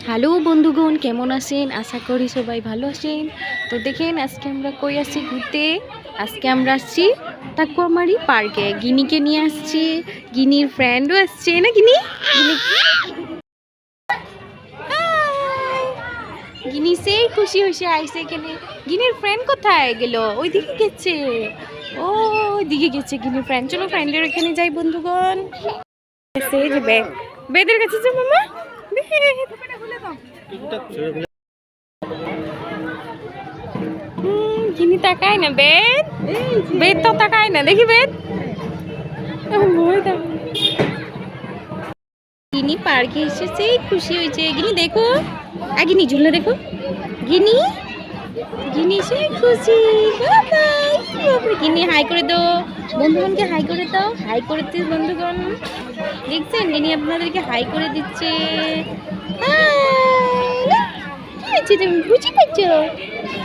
Hello বন্ধুগণ, কেমন আছেন? আশা করি সবাই ভালো আছেন। তো দেখেন আজকে আমরা কই আসছি ঘুরতে। আজকে আমরা আসছি টাকুয়ামারি পার্কে। গিনিকে নিয়ে আসছি, গিনির ফ্রেন্ডও আসছে না গিনি? গিনি সেই খুশি হয়েছে আইসে এখানে। গিনির ফ্রেন্ড কোথায় গেল? ওইদিকে গেছে, ও ওইদিকে গেছে গিনির ফ্রেন্ড। চলো ফ্রেন্ডের ওখানে যাই বন্ধুগণ। সেই যে বেদের কাছে যে মামা গিনি তাকায় না, বেদ বেদ তো তাকায় না, দেখি বেদ গিনি পার্কে এসেছে, খুশি হয়েছে গিনি। দেখো গিনি ঝুলে দেখো, গিনি গিনি সেই খুশি। গিনি হাই করে দাও বন্ধুগণকে, হাই করে দাও, হাই করে দিস বন্ধুগণ। দেখছেন গিনি আপনাদেরকে হাই করে দিচ্ছে। কি হয়েছে, তুমি বুঝি পাচ্ছ?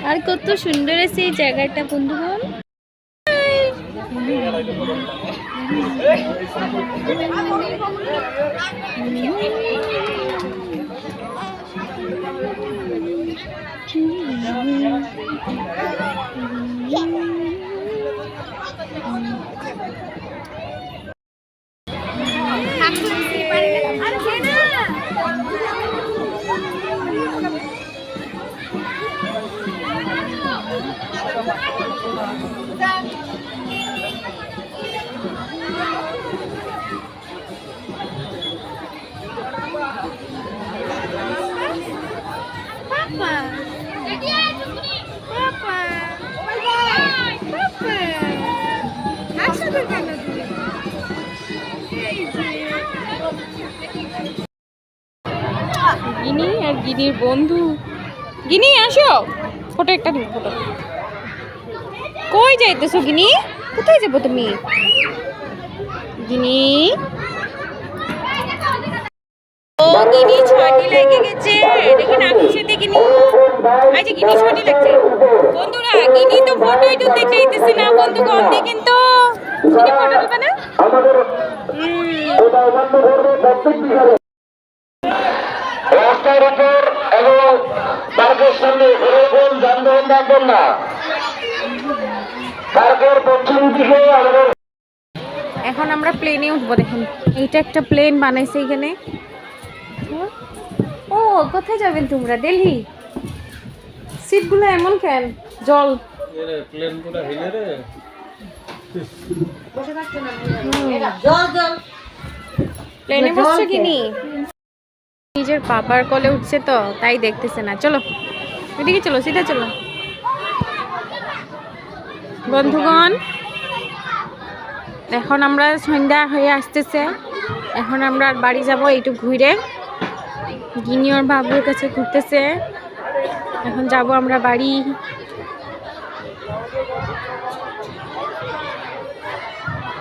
আর কত সুন্দর আছে এই জায়গাটা বন্ধুগণ। গিনি আর গিনির বন্ধু। গিনি আসো, ফটো একটা দিন, ফটো। কই যাইতেছো গিনি? কোথায় যাবো তুমি গিনি? ও গিনি ছয়টি লেগে গেছে, দেখি না খুশিতে গিনি। আচ্ছা গিনি ছয়টি লাগছে বন্ধুরা। গিনি তো ফটোই তুলতে চাইতেছে না বন্ধুগণ, দেখেন তো গিনি ফটো তুলবে না। রাস্তার উপর এবং পার্কের সামনে এরকম যানবাহন রাখবেন না। পার্কের পশ্চিম দিকে আমাদের এখন আমরা প্লেনে উঠবো। দেখেন এইটা একটা প্লেন বানাইছে এখানে। ও কোথায় যাবেন তোমরা? দিল্লি? সিটগুলো এমন কেন? জল প্লেনগুলো হেলে রে প্লেনে বসছো কিনি? নিজের পাপার কোলে উঠছে তো তাই দেখতেছে না। চলো এদিকে চলো, সিধা চলো বন্ধুগণ। এখন আমরা সন্ধ্যা হয়ে আসতেছে, এখন আমরা আর বাড়ি যাব একটু ঘুরে। গিনি ওর বাবুর কাছে ঘুরতেছে, এখন যাব আমরা বাড়ি।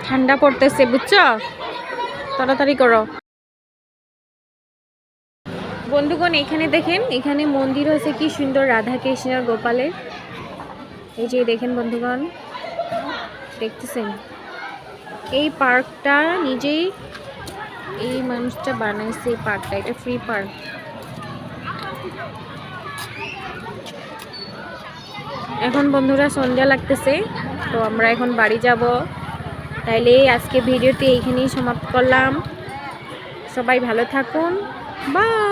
ঠান্ডা পড়তেছে বুঝছো, তাড়াতাড়ি করো বন্ধুগণ। এখানে দেখেন, এখানে মন্দির হয়েছে কি সুন্দর, রাধা কৃষ্ণ আর গোপালের। এই যে দেখেন বন্ধুগণ, দেখতেছেন এই পার্কটা নিজেই এই মানুষটা বানাইছে। এই পার্কটা, এটা ফ্রি পার্ক। এখন বন্ধুরা সন্ধ্যা লাগতেছে, তো আমরা এখন বাড়ি যাব। তাইলে আজকে ভিডিওটি এইখানেই সমাপ্ত করলাম। সবাই ভালো থাকুন, বাই।